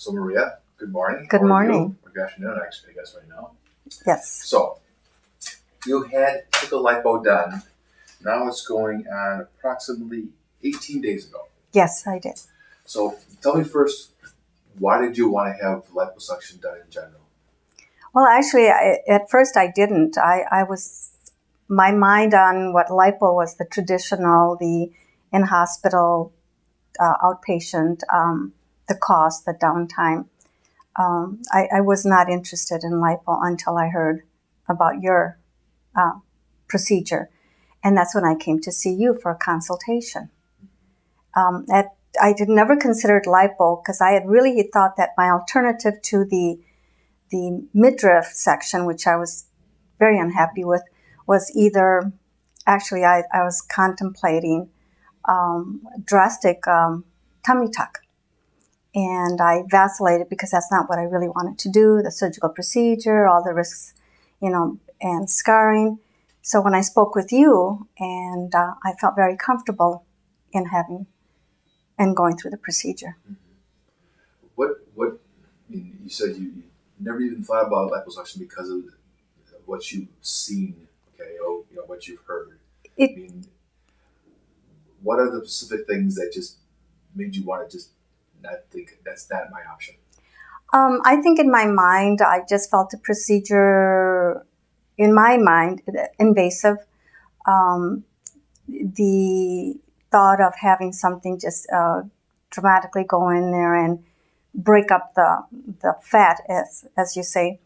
So Maria, good morning. Good morning. Or good afternoon, actually, I guess right now. Yes. So, you had tickle lipo done. Now it's going on approximately 18 days ago. Yes, I did. So, tell me first, why did you want to have liposuction done in general? Well, actually, at first I didn't. I was, my mind on what lipo was the traditional, the in-hospital, outpatient, the cost, the downtime. I was not interested in lipo until I heard about your procedure. And that's when I came to see you for a consultation. I had never considered lipo because I had really thought that my alternative to the midriff section, which I was very unhappy with, was either, actually I was contemplating drastic tummy tuck. And I vacillated because that's not what I really wanted to do, the surgical procedure, all the risks, and scarring. So when I spoke with you, and I felt very comfortable in having and going through the procedure. Mm-hmm. You said you never even thought about liposuction because of what you've seen, okay, or what you've heard. What are the specific things that just made you want to just not think that's not my option? I think in my mind, I just felt the procedure, in my mind, invasive. The thought of having something just dramatically go in there and break up the fat, as you say,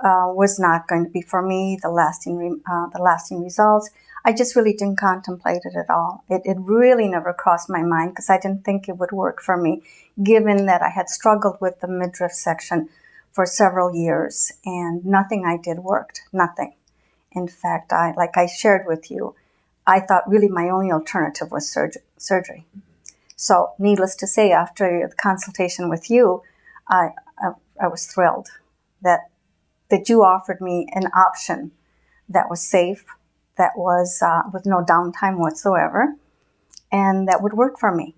was not going to be for me the lasting results. I just really didn't contemplate it at all. It really never crossed my mind because I didn't think it would work for me, given that I had struggled with the midriff section for several years and nothing I did worked, nothing. In fact, like I shared with you, I thought really my only alternative was surgery. So needless to say, after the consultation with you, I was thrilled that you offered me an option that was safe, that was with no downtime whatsoever, and that would work for me.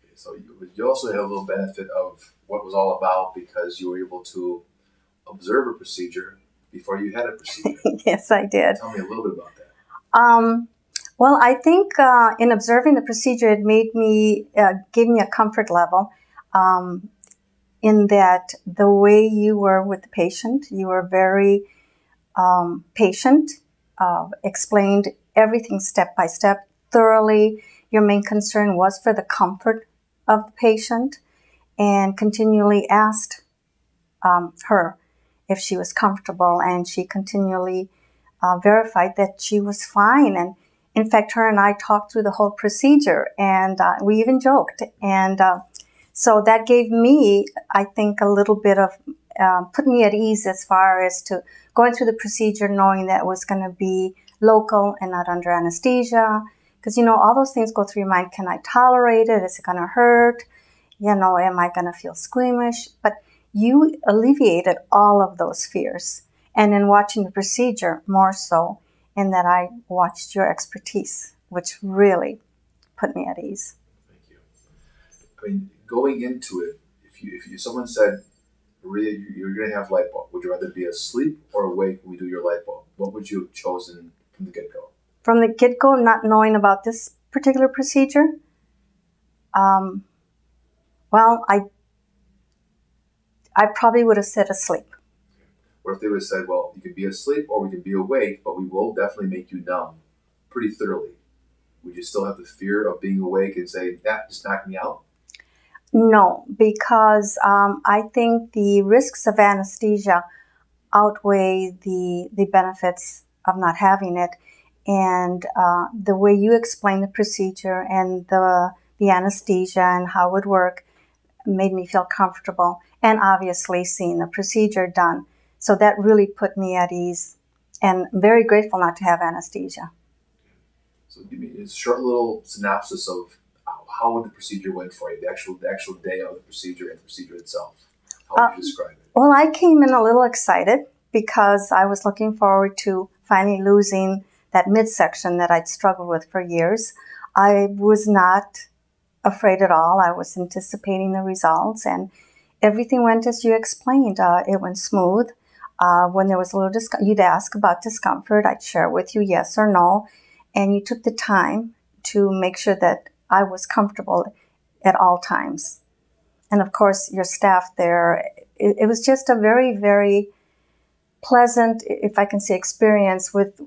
Okay, so you also had a little benefit of what it was all about because you were able to observe a procedure before you had a procedure. Yes, I did. Tell me a little bit about that. Well, I think in observing the procedure, it made me, gave me a comfort level in that the way you were with the patient, you were very patient, explained everything step by step thoroughly. Your main concern was for the comfort of the patient and continually asked her if she was comfortable, and she continually verified that she was fine. And in fact, her and I talked through the whole procedure, and we even joked. And so that gave me, I think, a little bit of, put me at ease as far as to going through the procedure, knowing that it was going to be local and not under anesthesia. Because, all those things go through your mind. Can I tolerate it? Is it going to hurt? Am I going to feel squeamish? But you alleviated all of those fears. And in watching the procedure, more so, in that I watched your expertise, which really put me at ease. Thank you. I mean, going into it, if someone said, Maria, you're going to have lipo, would you rather be asleep or awake when we do your lipo? What would you have chosen from the get-go? From the get-go, not knowing about this particular procedure? Well, I probably would have said asleep. What if they would have said, well, you can be asleep or we can be awake, but we will definitely make you numb pretty thoroughly? Would you still have the fear of being awake and say, just knock me out? No, because I think the risks of anesthesia outweigh the benefits of not having it. And the way you explain the procedure and the anesthesia and how it would work made me feel comfortable. And obviously seeing the procedure done. So that really put me at ease, and I'm very grateful not to have anesthesia. So give me a short little synopsis of how the procedure went for you, the actual day of the procedure and the procedure itself. How would you describe it? Well, I came in a little excited because I was looking forward to finally losing that midsection that I'd struggled with for years. I was not afraid at all. I was anticipating the results, and everything went as you explained. It went smooth. When there was a little you'd ask about discomfort. I'd share with you yes or no. And you took the time to make sure that I was comfortable at all times. And of course, your staff there, it was just a very, very pleasant, if I can say, experience with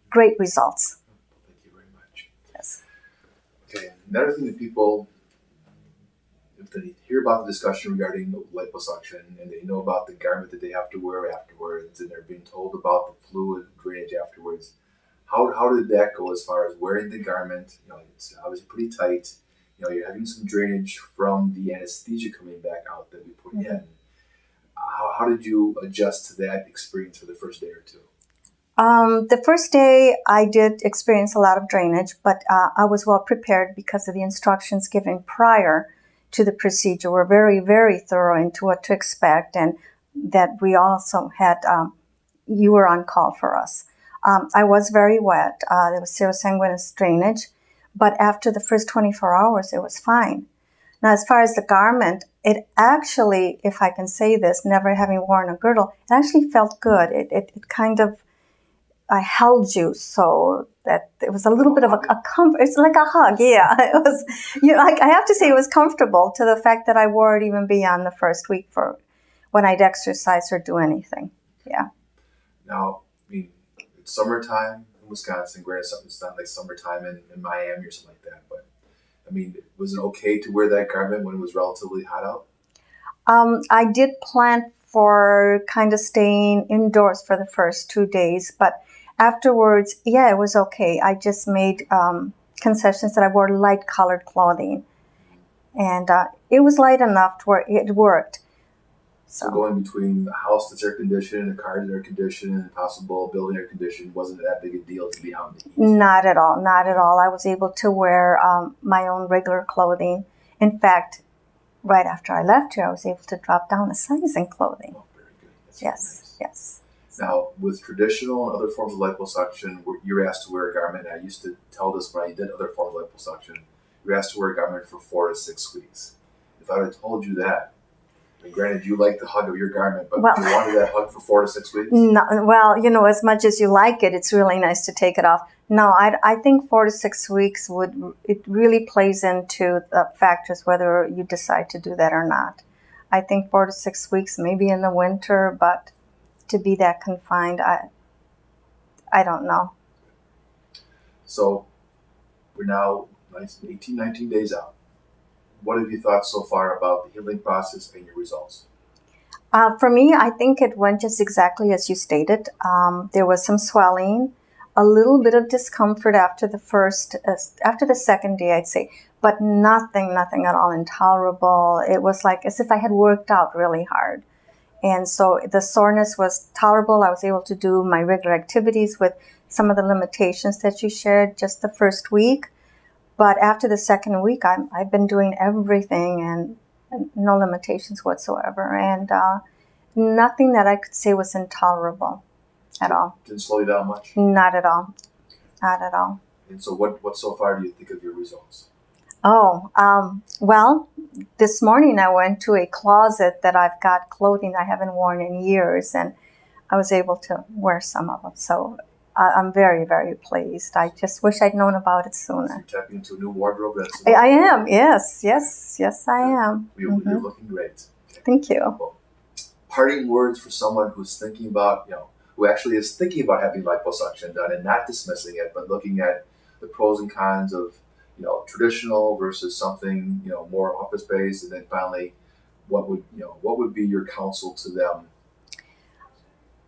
great results. Thank you very much. Yes. Okay, another thing that people, if they hear about the discussion regarding liposuction and they know about the garment that they have to wear afterwards and they're being told about the fluid drainage afterwards, how did that go as far as wearing the garment? You know, it's obviously pretty tight. You know, you're having some drainage from the anesthesia coming back out that we put in. How did you adjust to that experience for the first day or two? The first day I did experience a lot of drainage, but I was well prepared because of the instructions given prior to the procedure. Were very, very thorough into what to expect, and that we also had, you were on call for us. I was very wet. There was serosanguinous drainage, but after the first 24 hours, it was fine. Now, as far as the garment, it actually, if I can say this, never having worn a girdle, it actually felt good. It kind of, I held you so that it was a little bit of a comfort. It's like a hug, yeah. It was, I have to say it was comfortable to the fact that I wore it even beyond the first week for when I'd exercise or do anything, yeah. Now, I mean, it's summertime in Wisconsin. Granted, it's not like summertime in Miami or something like that, but I mean, was it okay to wear that garment when it was relatively hot out? I did plan for kind of staying indoors for the first 2 days, but afterwards, yeah, it was okay. I just made concessions that I wore light colored clothing, and it was light enough to where it worked. So going between a house that's air conditioned, a car that's air conditioned, and possible building air conditioned wasn't that big a deal to be out in the heat? Not at all, not at all. I was able to wear my own regular clothing. In fact, right after I left here, I was able to drop down a size in clothing. Oh, very good. That's yes, nice. yes. Now, with traditional and other forms of liposuction, you're asked to wear a garment. And I used to tell this when I did other forms of liposuction. You're asked to wear a garment for 4 to 6 weeks. If I had told you that, I mean, granted, you like the hug of your garment, but you wanted that hug for 4 to 6 weeks? No, well, as much as you like it, it's really nice to take it off. No, I think 4 to 6 weeks it really plays into the factors whether you decide to do that or not. I think 4 to 6 weeks, maybe in the winter, but to be that confined, I don't know. So we're now 18, 19 days out. What have you thought so far about the healing process and your results? For me, I think it went just exactly as you stated. There was some swelling, a little bit of discomfort after the second day, I'd say, but nothing at all intolerable. It was like as if I had worked out really hard. And so the soreness was tolerable. I was able to do my regular activities with some of the limitations that you shared just the first week. But after the second week, I've been doing everything and no limitations whatsoever. And nothing that I could say was intolerable at all. Didn't slow you down much? Not at all. Not at all. And so what so far do you think of your results? Oh, well, this morning I went to a closet that I've got clothing I haven't worn in years, and I was able to wear some of them. So I'm very, very pleased. I just wish I'd known about it sooner. So you're tapping into a new wardrobe. I am, yes, I am. You're looking great. Okay. Thank you. Well, parting words for someone who's thinking about, who actually is thinking about having liposuction done and not dismissing it, but looking at the pros and cons of, traditional versus something, more office-based, and then finally, what would be your counsel to them?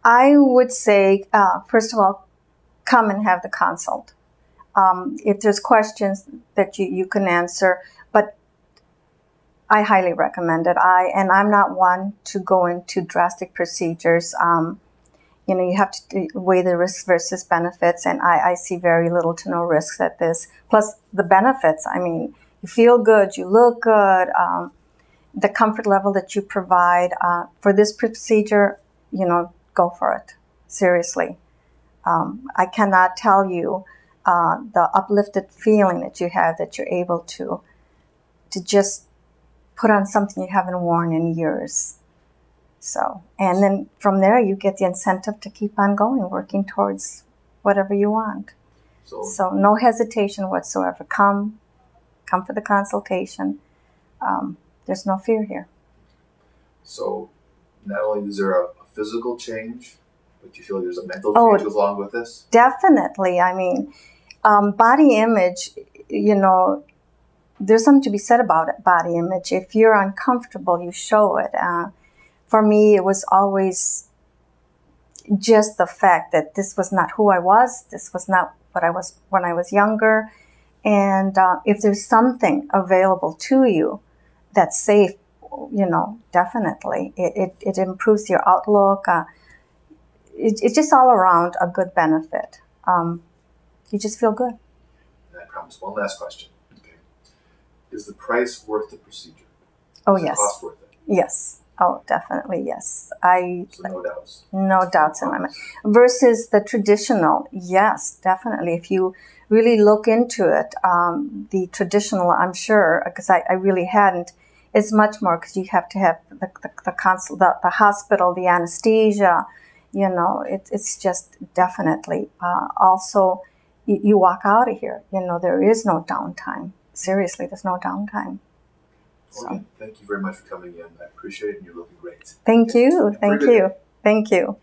I would say, first of all, come and have the consult. If there's questions that you can answer, but I highly recommend it. I'm not one to go into drastic procedures. You have to weigh the risks versus benefits, and I see very little to no risks at this. Plus the benefits, I mean, you feel good, you look good, the comfort level that you provide. For this procedure, go for it. Seriously. I cannot tell you the uplifted feeling that you have, that you're able to just put on something you haven't worn in years. So, and then from there you get the incentive to keep on going, working towards whatever you want. So no hesitation whatsoever. Come for the consultation. There's no fear here. So not only is there a physical change, but you feel like there's a mental change along with this? Definitely. I mean, body image, there's something to be said about it, body image. If you're uncomfortable, you show it. For me, it was always just the fact that this was not who I was. This was not what I was when I was younger. And if there's something available to you that's safe, definitely. It improves your outlook. It's just all around a good benefit. You just feel good. And I promise one last question. Okay. Is the price worth the procedure? Oh, Is yes. the cost worth it? Yes. Oh, definitely, yes. So no doubts? No doubts in my mind. Versus the traditional, yes, definitely. If you really look into it, the traditional, I'm sure, because I really hadn't, it's much more because you have to have the hospital, the anesthesia, it's just definitely. Also, you walk out of here, there is no downtime. Seriously, there's no downtime. So. Well, thank you very much for coming in. I appreciate it, and you're looking great. Thank you. Thank you.